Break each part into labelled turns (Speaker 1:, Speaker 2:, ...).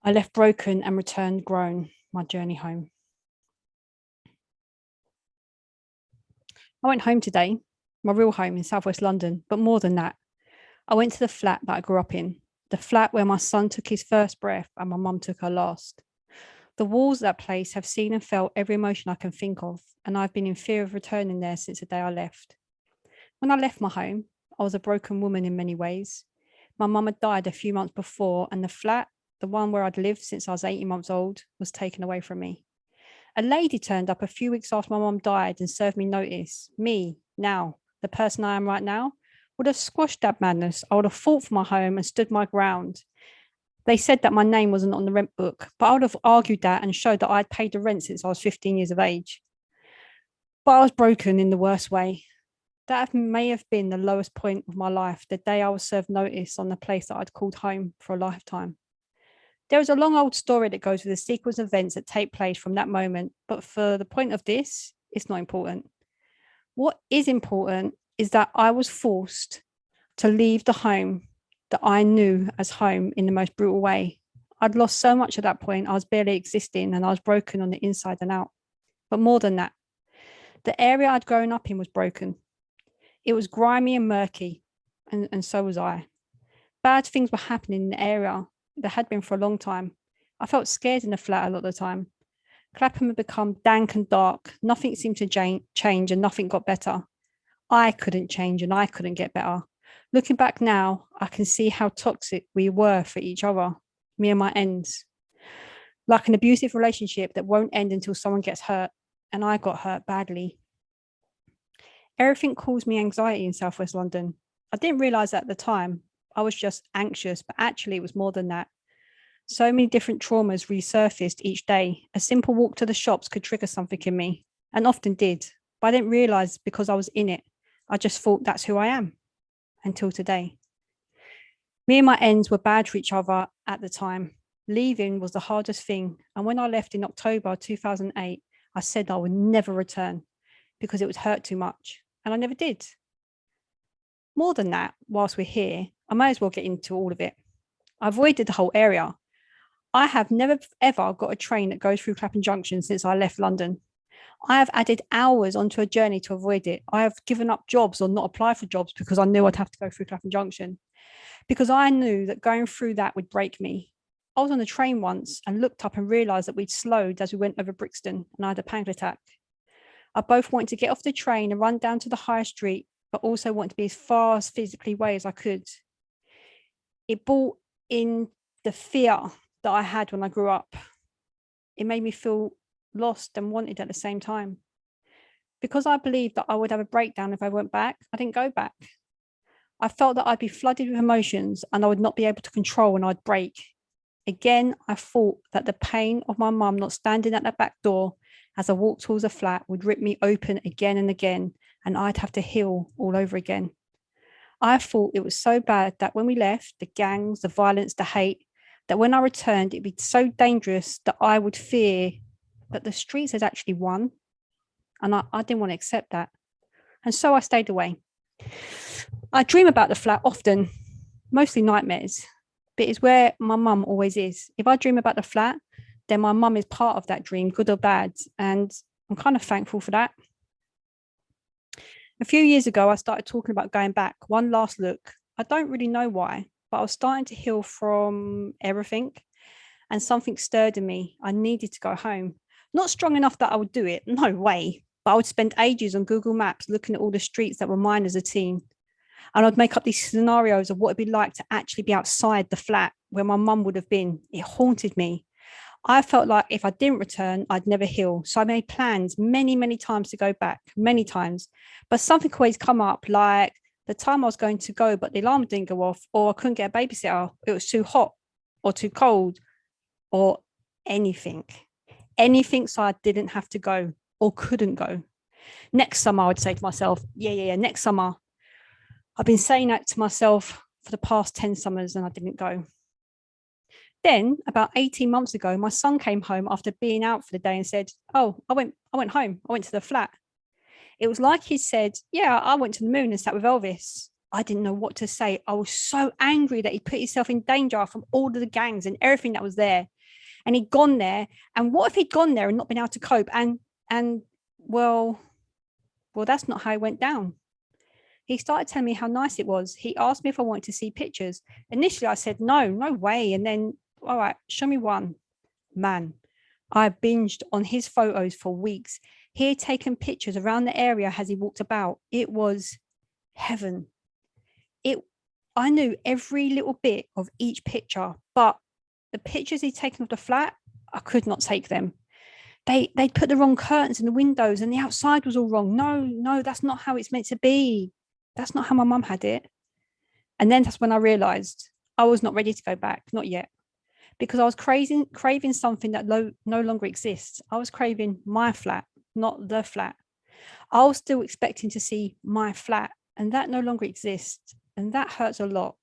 Speaker 1: I left broken and returned grown, my journey home. I went home today, my real home in southwest London, but more than that, I went to the flat that I grew up in, the flat where my son took his first breath and my mum took her last. The walls of that place have seen and felt every emotion I can think of, and I've been in fear of returning there since the day I left. When I left my home, I was a broken woman in many ways. My mum had died a few months before, and the flat, the one where I'd lived since I was 18 months old, was taken away from me. A lady turned up a few weeks after my mum died and served me notice. Me, now, the person I am right now, would have squashed that madness. I would have fought for my home and stood my ground. They said that my name wasn't on the rent book, but I would have argued that and showed that I'd paid the rent since I was 15 years of age. But I was broken in the worst way. That may have been the lowest point of my life, the day I was served notice on the place that I'd called home for a lifetime. There is a long old story that goes with the sequence of events that take place from that moment, but for the point of this, it's not important. What is important is that I was forced to leave the home that I knew as home in the most brutal way. I'd lost so much at that point, I was barely existing and I was broken on the inside and out. But more than that, the area I'd grown up in was broken. It was grimy and murky, and so was I. Bad things were happening in the area that had been for a long time. I felt scared in the flat a lot of the time. Clapham had become dank and dark. Nothing seemed to change and nothing got better. I couldn't change and I couldn't get better. Looking back now, I can see how toxic we were for each other, me and my ends. Like an abusive relationship that won't end until someone gets hurt, and I got hurt badly. Everything caused me anxiety in southwest London. I didn't realise at the time. I was just anxious, but actually it was more than that. So many different traumas resurfaced each day. A simple walk to the shops could trigger something in me, and often did. But I didn't realise because I was in it. I just thought that's who I am until today. Me and my ends were bad for each other at the time. Leaving was the hardest thing. And when I left in October 2008, I said I would never return because it would hurt too much. And I never did. More than that, whilst we're here, I may as well get into all of it. I avoided the whole area. I have never ever got a train that goes through Clapham Junction since I left London. I have added hours onto a journey to avoid it. I have given up jobs or not applied for jobs because I knew I'd have to go through Clapham Junction, because I knew that going through that would break me. I was on the train once and looked up and realised that we'd slowed as we went over Brixton, and I had a panic attack. I both wanted to get off the train and run down to the high street, but also wanted to be as far as physically away as I could. It brought in the fear that I had when I grew up. It made me feel lost and wanted at the same time. Because I believed that I would have a breakdown if I went back, I didn't go back. I felt that I'd be flooded with emotions and I would not be able to control and I'd break. Again, I thought that the pain of my mum not standing at that back door as I walked towards the flat would rip me open again and again, and I'd have to heal all over again. I thought it was so bad that when we left, the gangs, the violence, the hate, that when I returned, it'd be so dangerous that I would fear that the streets had actually won. And I didn't want to accept that. And so I stayed away. I dream about the flat often, mostly nightmares, but it's where my mum always is. If I dream about the flat, then my mum is part of that dream, good or bad. And I'm kind of thankful for that. A few years ago, I started talking about going back, one last look. I don't really know why, but I was starting to heal from everything, and something stirred in me. I needed to go home. Not strong enough that I would do it, no way. But I would spend ages on Google Maps looking at all the streets that were mine as a teen. And I'd make up these scenarios of what it'd be like to actually be outside the flat where my mum would have been. It haunted me. I felt like if I didn't return, I'd never heal. So I made plans many, many times to go back, many times. But something always come up, like the time I was going to go, but the alarm didn't go off, or I couldn't get a babysitter. It was too hot or too cold or anything. Anything so I didn't have to go or couldn't go. Next summer, I would say to myself, yeah, next summer. I've been saying that to myself for the past 10 summers and I didn't go. Then about 18 months ago, my son came home after being out for the day and said, oh, I went home. I went to the flat. It was like he said, yeah, I went to the moon and sat with Elvis. I didn't know what to say. I was so angry that he put himself in danger from all of the gangs and everything that was there. And he'd gone there. And what if he'd gone there and not been able to cope? And well, that's not how it went down. He started telling me how nice it was. He asked me if I wanted to see pictures. Initially, I said, no way. And then, all right, show me one. Man, I binged on his photos for weeks. He had taken pictures around the area as he walked about. It was heaven. I knew every little bit of each picture, but the pictures he'd taken of the flat, I could not take them. They'd put the wrong curtains in the windows and the outside was all wrong. No, that's not how it's meant to be. That's not how my mum had it. And then that's when I realized I was not ready to go back, not yet, because I was craving something that no longer exists. I was craving my flat, not the flat. I was still expecting to see my flat, and that no longer exists. And that hurts a lot.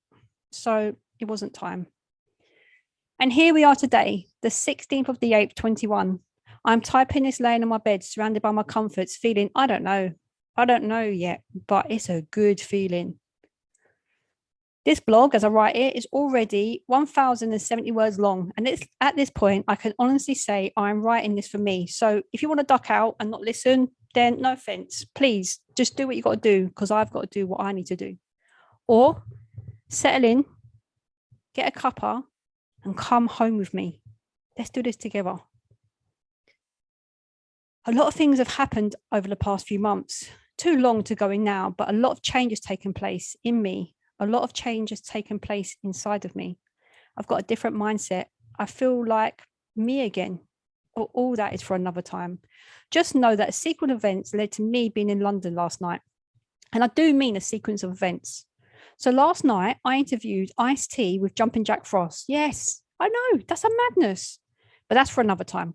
Speaker 1: So it wasn't time. And here we are today, the 16th of the 8th, 21. I'm typing this laying on my bed, surrounded by my comforts, feeling, I don't know yet, but it's a good feeling. This blog, as I write it, is already 1,070 words long. And it's at this point, I can honestly say I'm writing this for me. So if you want to duck out and not listen, then no offense. Please just do what you got to do, because I've got to do what I need to do. Or settle in, get a cuppa, and come home with me. Let's do this together. A lot of things have happened over the past few months. Too long to go in now, but a lot of change has taken place in me. A lot of change has taken place inside of me. I've got a different mindset. I feel like me again. All that is for another time. Just know that a sequence of events led to me being in London last night. And I do mean a sequence of events. So last night, I interviewed Ice-T with Jumping Jack Frost. Yes, I know, that's a madness. But that's for another time.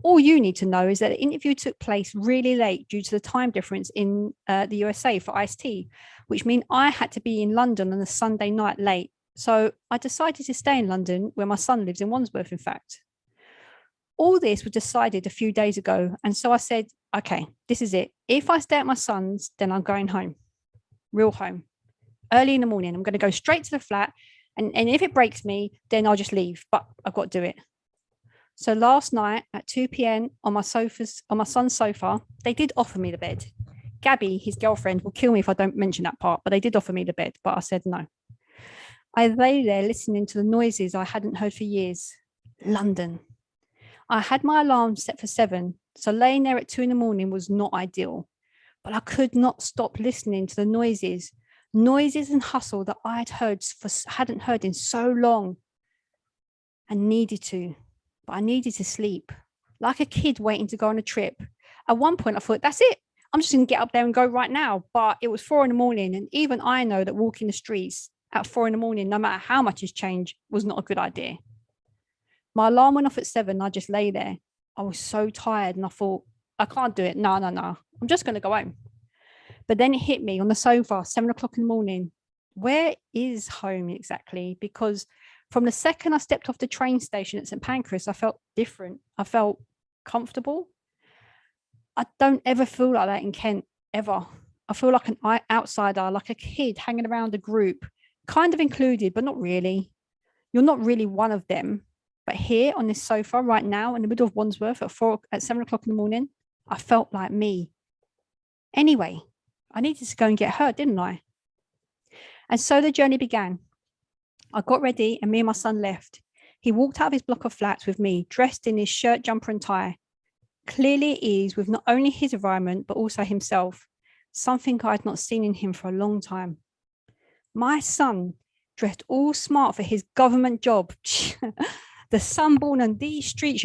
Speaker 1: All you need to know is that the interview took place really late due to the time difference in the USA for Ice-T, which meant I had to be in London on a Sunday night late. So I decided to stay in London, where my son lives in Wandsworth, in fact. All this was decided a few days ago. And so I said, okay, this is it. If I stay at my son's, then I'm going home, real home. Early in the morning, I'm going to go straight to the flat. And if it breaks me, then I'll just leave. But I've got to do it. So last night at 2 p.m. on my son's sofa, they did offer me the bed. Gabby, his girlfriend, will kill me if I don't mention that part, but they did offer me the bed, but I said no. I lay there listening to the noises I hadn't heard for years. London. I had my alarm set for 7, so laying there at 2 in the morning was not ideal. But I could not stop listening to the noises and hustle that hadn't heard in so long. I needed to. But I needed to sleep, like a kid waiting to go on a trip. At one point, I thought, that's it. I'm just going to get up there and go right now. But it was 4 in the morning. And even I know that walking the streets at 4 in the morning, no matter how much has changed, was not a good idea. My alarm went off at 7. I just lay there. I was so tired and I thought, I can't do it. No. I'm just going to go home. But then it hit me on the sofa, 7 o'clock in the morning. Where is home exactly? Because from the second I stepped off the train station at St Pancras, I felt different. I felt comfortable. I don't ever feel like that in Kent, ever. I feel like an outsider, like a kid hanging around a group, kind of included, but not really. You're not really one of them. But here on this sofa right now in the middle of Wandsworth at 7 o'clock in the morning, I felt like me. Anyway, I needed to go and get her, didn't I? And so the journey began. I got ready and me and my son left. He walked out of his block of flats with me, dressed in his shirt, jumper and tie, clearly at ease with not only his environment, but also himself, something I had not seen in him for a long time. My son, dressed all smart for his government job. The son born on these streets,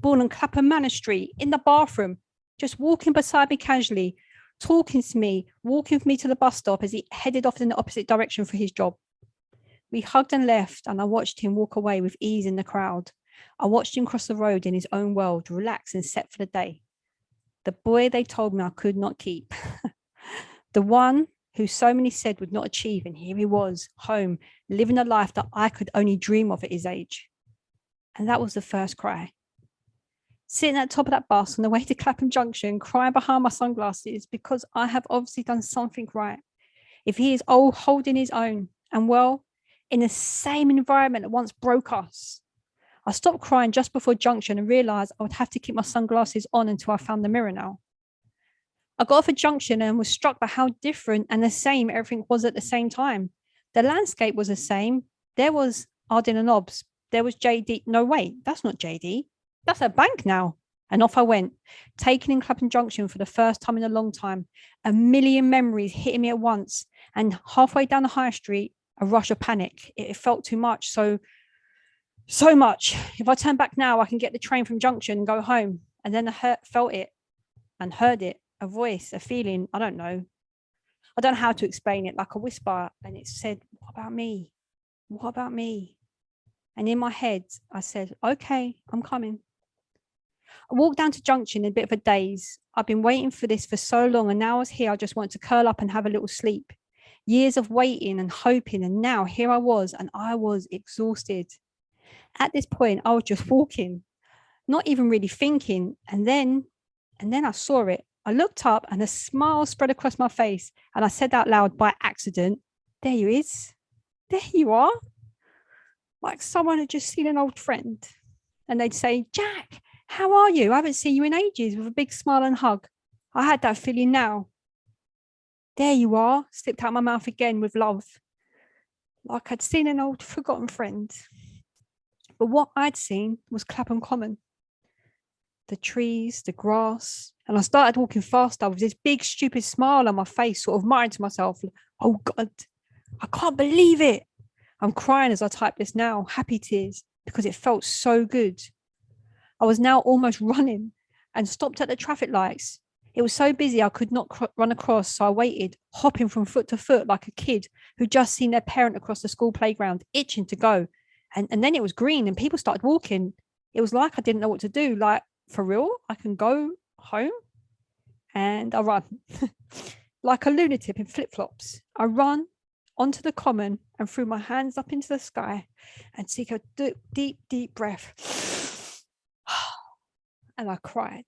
Speaker 1: born on Clapham Manor Street, in the bathroom, just walking beside me casually, talking to me, walking with me to the bus stop as he headed off in the opposite direction for his job. We hugged and left, and I watched him walk away with ease in the crowd. I watched him cross the road in his own world, relax and set for the day. The boy they told me I could not keep. The one who so many said would not achieve, and here he was, home, living a life that I could only dream of at his age. And that was the first cry. Sitting at the top of that bus on the way to Clapham Junction, crying behind my sunglasses because I have obviously done something right. if he is all holding his own and well, in the same environment that once broke us. I stopped crying just before junction and realized I would have to keep my sunglasses on until I found the mirror now. I got off a junction and was struck by how different and the same everything was at the same time. The landscape was the same. There was Ardin and Nobbs. There was JD. No, wait, that's not JD. That's a bank now. And off I went, taken in Clapham Junction for the first time in a long time. A million memories hitting me at once. And halfway down the high street, a rush of panic. It felt too much. So much. If I turn back now, I can get the train from Junction and go home. And then I felt it and heard it. A voice, a feeling, I don't know. I don't know how to explain it, like a whisper. And it said, what about me? What about me? And in my head, I said, okay, I'm coming. I walked down to Junction in a bit of a daze. I've been waiting for this for so long, and now I was here, I just wanted to curl up and have a little sleep. Years of waiting and hoping, and now here I was, and I was exhausted. At this point, I was just walking, not even really thinking. And then I saw it. I looked up and a smile spread across my face, and I said out loud by accident, there you is. There you are. Like someone had just seen an old friend. And they'd say, Jack, how are you? I haven't seen you in ages, with a big smile and hug. I had that feeling now. There you are, slipped out my mouth again with love. Like I'd seen an old forgotten friend. But what I'd seen was Clapham Common. The trees, the grass. And I started walking faster with this big, stupid smile on my face, sort of muttering to myself, oh God, I can't believe it. I'm crying as I type this now, happy tears, because it felt so good. I was now almost running and stopped at the traffic lights. It was so busy I could not run across, so I waited, hopping from foot to foot like a kid who'd just seen their parent across the school playground, itching to go. And then it was green and people started walking. It was like I didn't know what to do. Like, for real, I can go home? And I run like a lunatic in flip-flops. I run onto the common and threw my hands up into the sky and took a deep, deep breath. And I cried.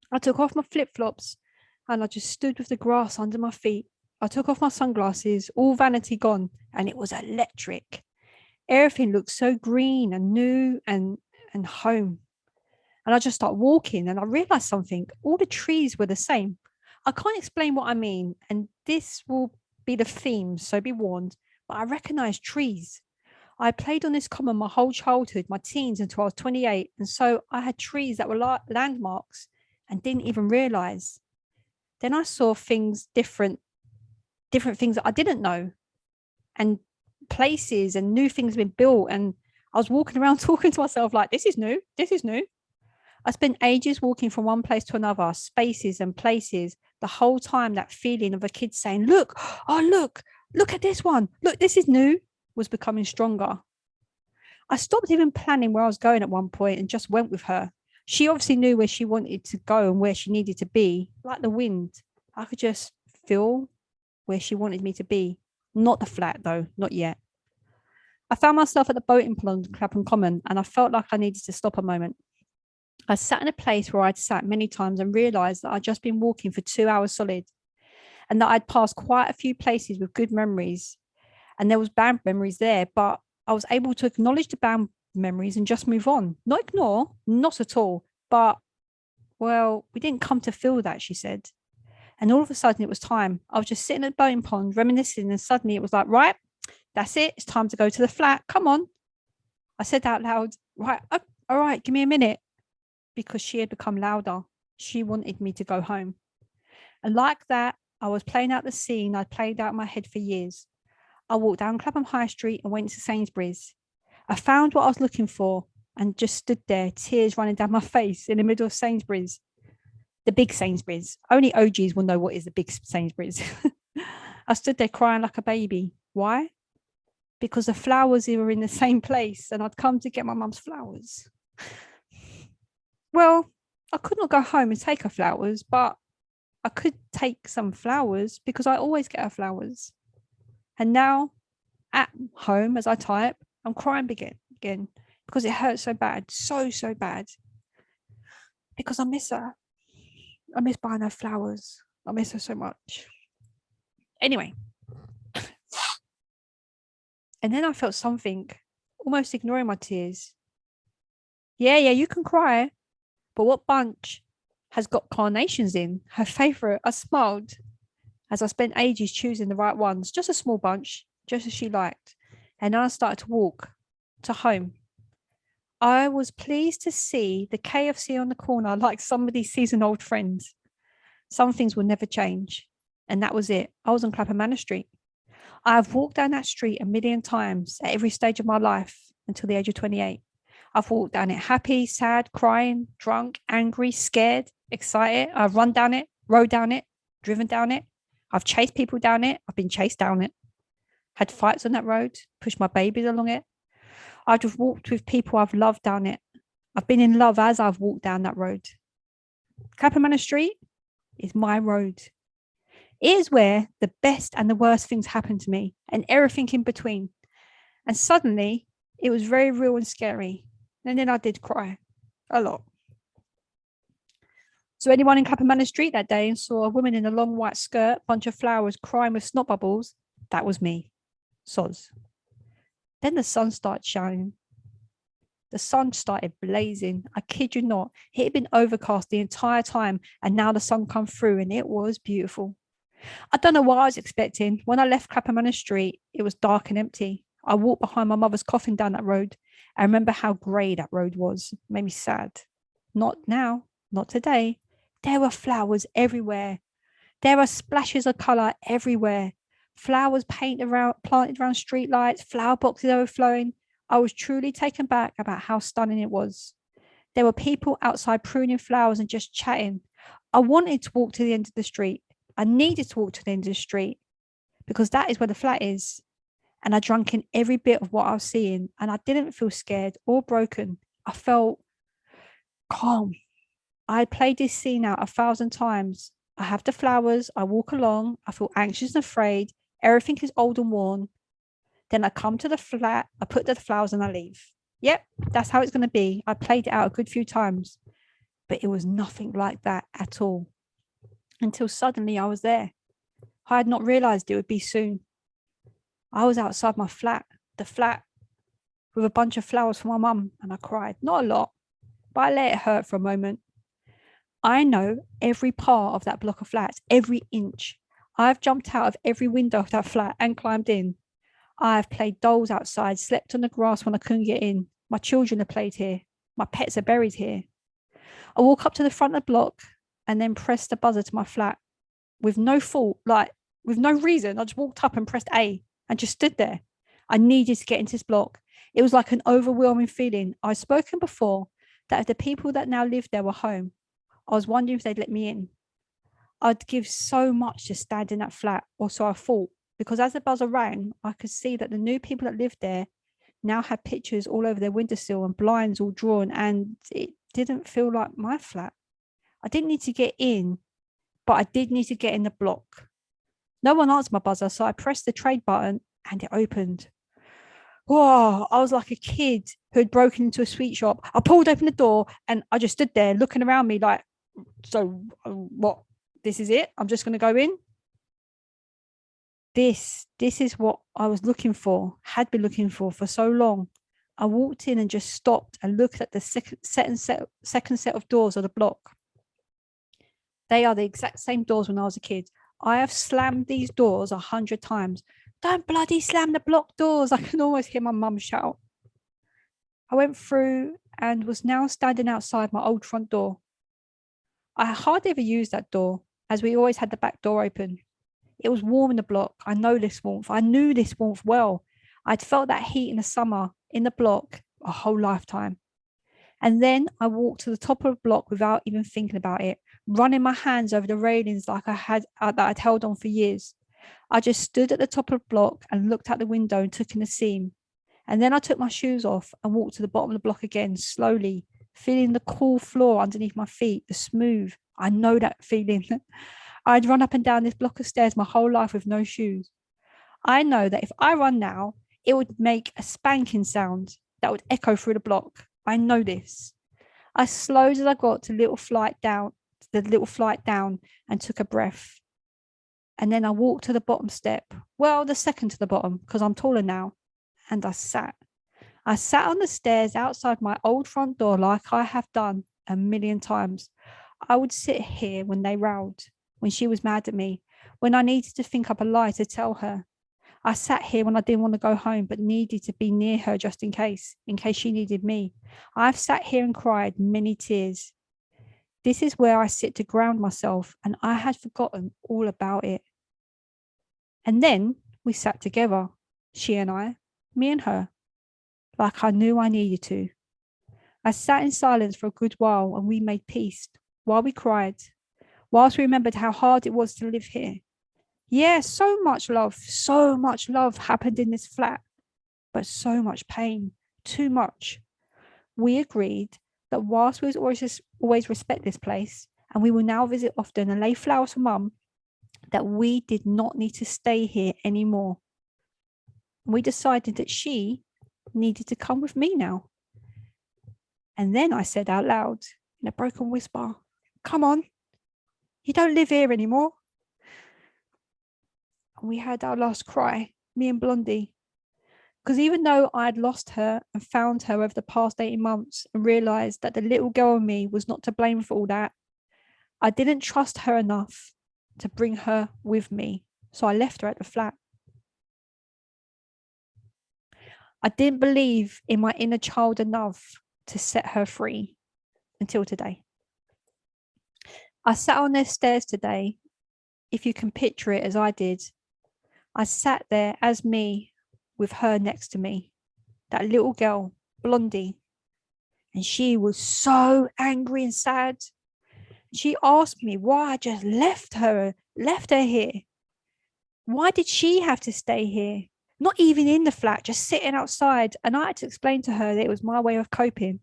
Speaker 1: I took off my flip-flops and I just stood with the grass under my feet. I took off my sunglasses, all vanity gone, and it was electric. Everything looked so green and new and home. And I just started walking and I realized something. All the trees were the same. I can't explain what I mean. And this will be the theme, so be warned. But I recognized trees. I played on this common my whole childhood, my teens until I was 28. And so I had trees that were landmarks and didn't even realize. Then I saw things, different things that I didn't know, and places and new things been built. And I was walking around talking to myself like, this is new. This is new. I spent ages walking from one place to another, spaces and places. The whole time, that feeling of a kid saying, look, oh, look at this one. Look, this is new, was becoming stronger. I stopped even planning where I was going at one point and just went with her. She obviously knew where she wanted to go and where she needed to be, like the wind. I could just feel where she wanted me to be. Not the flat, though, not yet. I found myself at the boating pond, Clapham Common, and I felt like I needed to stop a moment. I sat in a place where I'd sat many times and realized that I'd just been walking for 2 hours solid and that I'd passed quite a few places with good memories. And there was bad memories there, but I was able to acknowledge the bad memories and just move on. Not ignore, not at all. But, well, we didn't come to feel that, she said. And all of a sudden it was time. I was just sitting at the boating pond, reminiscing, and suddenly it was like, right, that's it. It's time to go to the flat. Come on. I said out loud, right, all right, give me a minute. Because she had become louder. She wanted me to go home. And like that, I was playing out the scene I'd played out in my head for years. I walked down Clapham High Street and went to Sainsbury's. I found what I was looking for and just stood there, tears running down my face in the middle of Sainsbury's. The big Sainsbury's. Only OGs will know what is the big Sainsbury's. I stood there crying like a baby. Why? Because the flowers were in the same place and I'd come to get my mum's flowers. Well, I could not go home and take her flowers, but I could take some flowers because I always get her flowers. And now at home, as I type, I'm crying again because it hurts so bad, so bad. Because I miss her. I miss buying her flowers. I miss her so much. Anyway, and then I felt something, almost ignoring my tears. Yeah, you can cry, but what bunch has got carnations in? Her favourite. I smiled as I spent ages choosing the right ones, just a small bunch, just as she liked. And then I started to walk to home. I was pleased to see the KFC on the corner like somebody sees an old friend. Some things will never change. And that was it. I was on Clapham Manor Street. I have walked down that street a million times at every stage of my life until the age of 28. I've walked down it happy, sad, crying, drunk, angry, scared, excited. I've run down it, rode down it, driven down it. I've chased people down it. I've been chased down it. Had fights on that road, pushed my babies along it. I've just walked with people I've loved down it. I've been in love as I've walked down that road. Clapham Manor Street is my road. It is where the best and the worst things happen to me and everything in between. And suddenly it was very real and scary. And then I did cry a lot. So anyone in Clapham Manor Street that day and saw a woman in a long white skirt, bunch of flowers, crying with snot bubbles, that was me. Soz. Then the sun started shining. The sun started blazing. I kid you not. It had been overcast the entire time, and now the sun come through, and it was beautiful. I don't know what I was expecting. When I left Clapham Manor Street, it was dark and empty. I walked behind my mother's coffin down that road. I remember how grey that road was. It made me sad. Not now, not today. There were flowers everywhere. There are splashes of colour everywhere. Flowers planted around streetlights, flower boxes overflowing. I was truly taken back about how stunning it was. There were people outside pruning flowers and just chatting. I wanted to walk to the end of the street. I needed to walk to the end of the street because that is where the flat is. And I drank in every bit of what I was seeing, and I didn't feel scared or broken. I felt calm. I had played this scene out 1,000 times. I have the flowers, I walk along, I feel anxious and afraid, everything is old and worn. Then I come to the flat, I put the flowers and I leave. Yep, that's how it's going to be. I played it out a good few times, but it was nothing like that at all. Until suddenly I was there. I had not realized it would be soon. I was outside my flat, the flat with a bunch of flowers for my mum, and I cried. Not a lot, but I let it hurt for a moment. I know every part of that block of flats, every inch. I've jumped out of every window of that flat and climbed in. I've played dolls outside, slept on the grass when I couldn't get in. My children have played here. My pets are buried here. I walk up to the front of the block and then press the buzzer to my flat with no fault, like with no reason. I just walked up and pressed A and just stood there. I needed to get into this block. It was like an overwhelming feeling. I've spoken before that if the people that now live there were home, I was wondering if they'd let me in. I'd give so much to stand in that flat, or so I thought, because as the buzzer rang, I could see that the new people that lived there now had pictures all over their windowsill and blinds all drawn, and it didn't feel like my flat. I didn't need to get in, but I did need to get in the block. No one answered my buzzer, so I pressed the trade button and it opened. Whoa, I was like a kid who had broken into a sweet shop. I pulled open the door and I just stood there looking around me like, so what? This is it? I'm just going to go in? This is what I was looking for, had been looking for so long. I walked in and just stopped and looked at the second set of doors of the block. They are the exact same doors when I was a kid. I have slammed these doors 100 times. Don't bloody slam the block doors. I can almost hear my mum shout. I went through and was now standing outside my old front door. I hardly ever used that door, as we always had the back door open. It was warm in the block. I know this warmth. I knew this warmth well. I'd felt that heat in the summer in the block a whole lifetime. And then I walked to the top of the block without even thinking about it, running my hands over the railings like that I'd held on for years. I just stood at the top of the block and looked out the window and took in the scene. And then I took my shoes off and walked to the bottom of the block again, slowly, feeling the cool floor underneath my feet, the smooth. I know that feeling. I'd run up and down this block of stairs my whole life with no shoes. I know that if I run now, it would make a spanking sound that would echo through the block. I know this. I slowed as I got to the little flight down and took a breath. And then I walked to the bottom step. Well, the second to the bottom, because I'm taller now. And I sat. I sat on the stairs outside my old front door like I have done a million times. I would sit here when they rowed, when she was mad at me, when I needed to think up a lie to tell her. I sat here when I didn't want to go home, but needed to be near her just in case she needed me. I've sat here and cried many tears. This is where I sit to ground myself, and I had forgotten all about it. And then we sat together, she and I, me and her, like I knew I needed to. I sat in silence for a good while, and we made peace while we cried, whilst we remembered how hard it was to live here. Yeah, so much love happened in this flat, but so much pain, too much. We agreed that whilst we always respect this place, and we will now visit often and lay flowers for Mum, that we did not need to stay here anymore. We decided that she needed to come with me now. And then I said out loud in a broken whisper, "Come on, you don't live here anymore." And we had our last cry, me and Blondie. Because even though I had lost her and found her over the past 18 months and realised that the little girl in me was not to blame for all that, I didn't trust her enough to bring her with me. So I left her at the flat. I didn't believe in my inner child enough to set her free until today. I sat on their stairs today, if you can picture it as I did. I sat there as me with her next to me, that little girl, Blondie. And she was so angry and sad. She asked me why I just left her here. Why did she have to stay here? Not even in the flat, just sitting outside. And I had to explain to her that it was my way of coping,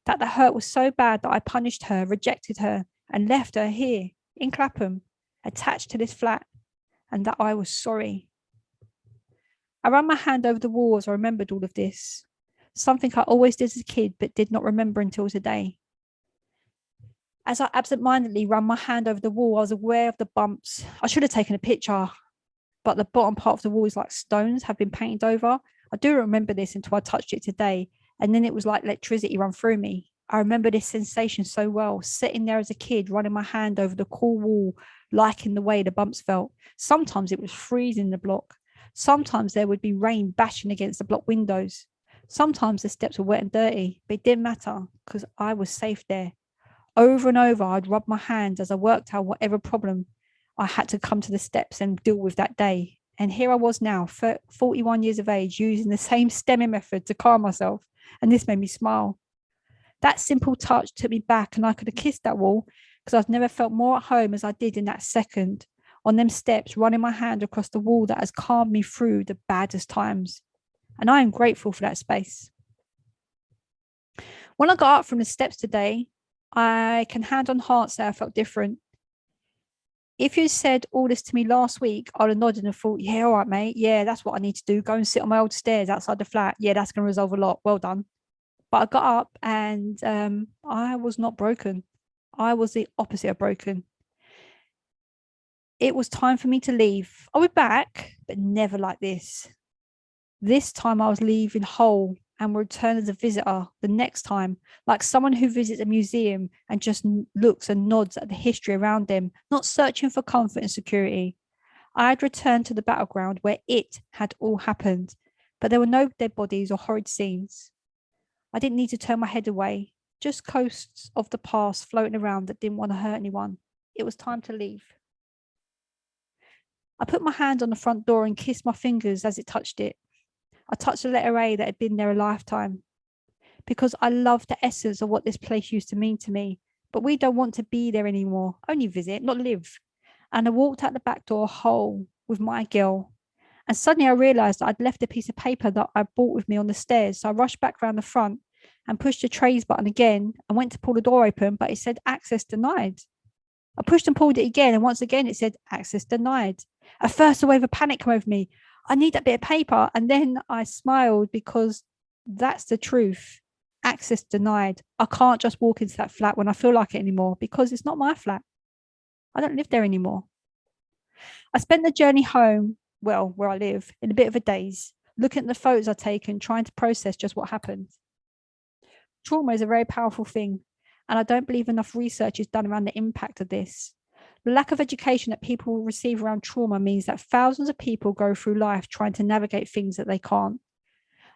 Speaker 1: that the hurt was so bad that I punished her, rejected her, and left her here in Clapham, attached to this flat, and that I was sorry. I ran my hand over the wall as I remembered all of this, something I always did as a kid but did not remember until today. As I absentmindedly ran my hand over the wall, I was aware of the bumps. I should have taken a picture, but the bottom part of the wall is like stones have been painted over. I do remember this until I touched it today, and then it was like electricity run through me. I remember this sensation so well, sitting there as a kid, running my hand over the cool wall, liking the way the bumps felt. Sometimes it was freezing the block. Sometimes there would be rain bashing against the block windows. Sometimes the steps were wet and dirty, but it didn't matter because I was safe there. Over and over, I'd rub my hands as I worked out whatever problem I had to come to the steps and deal with that day. And here I was now, 41 years of age, using the same stemming method to calm myself. And this made me smile. That simple touch took me back, and I could have kissed that wall because I've never felt more at home as I did in that second, on them steps, running my hand across the wall that has calmed me through the baddest times. And I am grateful for that space. When I got up from the steps today, I can hand on heart say I felt different. If you said all this to me last week, I'd have nodded and thought, yeah, all right, mate. Yeah, that's what I need to do. Go and sit on my old stairs outside the flat. Yeah, that's going to resolve a lot. Well done. But I got up and I was not broken. I was the opposite of broken. It was time for me to leave. I'll be back, but never like this. This time I was leaving whole and will return as a visitor the next time, like someone who visits a museum and just looks and nods at the history around them, not searching for comfort and security. I'd returned to the battleground where it had all happened, but there were no dead bodies or horrid scenes. I didn't need to turn my head away, just ghosts of the past floating around that didn't want to hurt anyone. It was time to leave. I put my hand on the front door and kissed my fingers as it touched it. I touched the letter A that had been there a lifetime, because I love the essence of what this place used to mean to me. But we don't want to be there anymore, only visit, not live. And I walked out the back door whole with my girl. And suddenly I realised that I'd left a piece of paper that I brought with me on the stairs. So I rushed back round the front and pushed the trays button again and went to pull the door open, but it said access denied. I pushed and pulled it again, and once again it said access denied. At first, a wave of panic came over me. I need that bit of paper. And then I smiled because that's the truth. Access denied. I can't just walk into that flat when I feel like it anymore because it's not my flat. I don't live there anymore. I spent the journey home, well, where I live, in a bit of a daze, looking at the photos I'd taken, trying to process just what happened. Trauma is a very powerful thing, and I don't believe enough research is done around the impact of this. The lack of education that people receive around trauma means that thousands of people go through life trying to navigate things that they can't.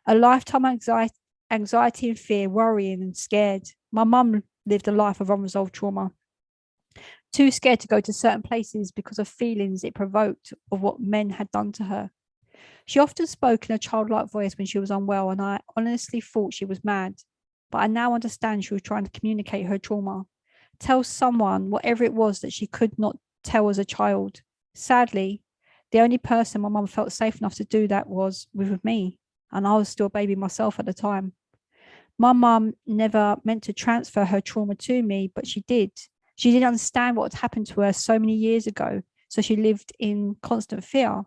Speaker 1: A lifetime anxiety and fear, worrying and scared. My mum lived a life of unresolved trauma, too scared to go to certain places because of feelings it provoked of what men had done to her. She often spoke in a childlike voice when she was unwell, and I honestly thought she was mad. But I now understand she was trying to communicate her trauma, tell someone whatever it was that she could not tell as a child. Sadly, the only person my mum felt safe enough to do that was with me, and I was still a baby myself at the time. My mum never meant to transfer her trauma to me, but she did. She didn't understand what had happened to her so many years ago, so she lived in constant fear.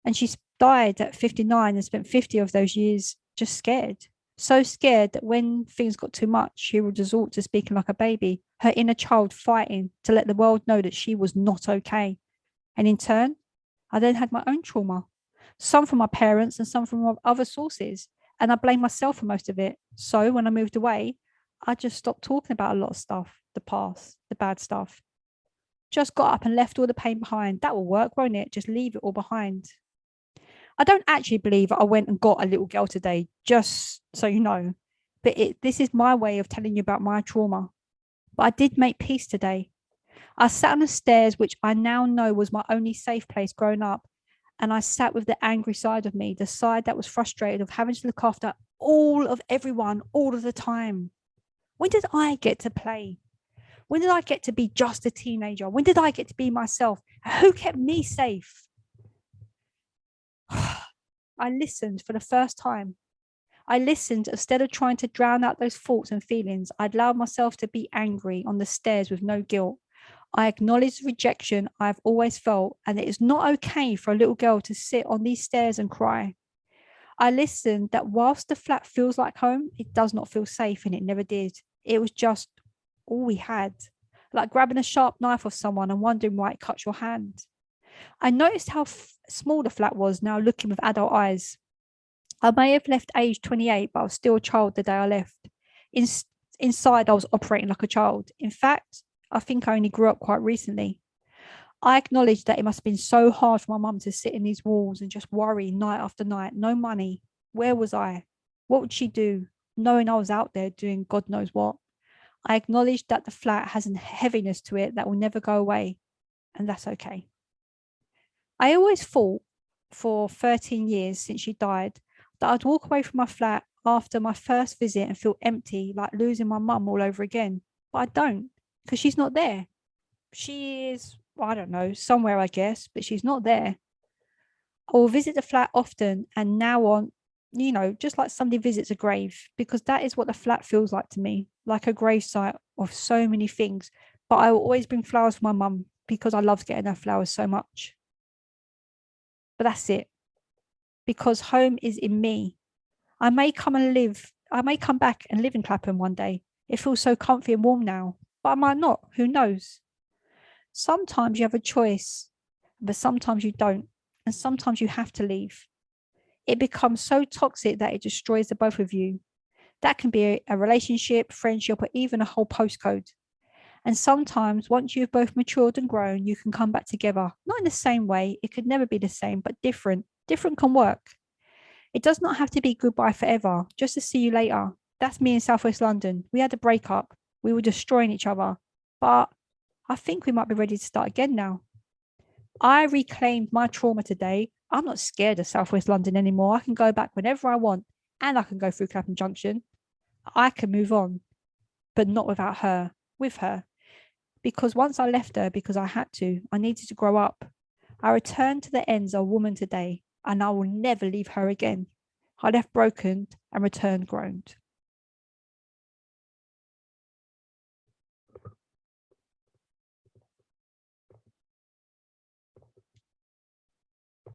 Speaker 1: And she died at 59 and spent 50 of those years just scared. So scared that when things got too much, she would resort to speaking like a baby, her inner child fighting to let the world know that she was not okay. And in turn, I then had my own trauma, some from my parents and some from other sources. And I blame myself for most of it. So when I moved away, I just stopped talking about a lot of stuff, the past, the bad stuff. Just got up and left all the pain behind. That will work, won't it? Just leave it all behind. I don't actually believe I went and got a little girl today, just so you know. But this is my way of telling you about my trauma. But I did make peace today. I sat on the stairs, which I now know was my only safe place growing up. And I sat with the angry side of me, the side that was frustrated of having to look after all of everyone all of the time. When did I get to play? When did I get to be just a teenager? When did I get to be myself? Who kept me safe? I listened for the first time. I listened instead of trying to drown out those thoughts and feelings. I allowed myself to be angry on the stairs with no guilt. I acknowledged the rejection I've always felt, and it is not okay for a little girl to sit on these stairs and cry. I listened that whilst the flat feels like home, it does not feel safe, and it never did. It was just all we had, like grabbing a sharp knife off someone and wondering why it cuts your hand. I noticed how small the flat was now looking with adult eyes. I may have left age 28, but I was still a child the day I left. In, Inside, I was operating like a child. In fact, I think I only grew up quite recently. I acknowledged that it must have been so hard for my mum to sit in these walls and just worry night after night. No money. Where was I? What would she do, knowing I was out there doing God knows what? I acknowledged that the flat has a heaviness to it that will never go away, and that's okay. I always thought for 13 years since she died that I'd walk away from my flat after my first visit and feel empty, like losing my mum all over again. But I don't, because she's not there. She is, I don't know, somewhere, I guess, but she's not there. I will visit the flat often and now on, just like somebody visits a grave, because that is what the flat feels like to me, like a grave site of so many things. But I will always bring flowers for my mum because I loved getting her flowers so much. But that's it, because home is in me. I may come back and live in Clapham one day. It feels so comfy and warm now, but I might not. Who knows? Sometimes you have a choice, but sometimes you don't. And sometimes you have to leave. It becomes so toxic that it destroys the both of you. That can be a relationship, friendship, or even a whole postcode. And sometimes, once you've both matured and grown, you can come back together. Not in the same way, it could never be the same, but different. Different can work. It does not have to be goodbye forever, just to see you later. That's me in Southwest London. We had a breakup. We were destroying each other. But I think we might be ready to start again now. I reclaimed my trauma today. I'm not scared of Southwest London anymore. I can go back whenever I want, and I can go through Clapham Junction. I can move on, but not without her, with her. Because once I left her because I had to, I needed to grow up. I returned to the ends a woman today, and I will never leave her again. I left broken and returned grown.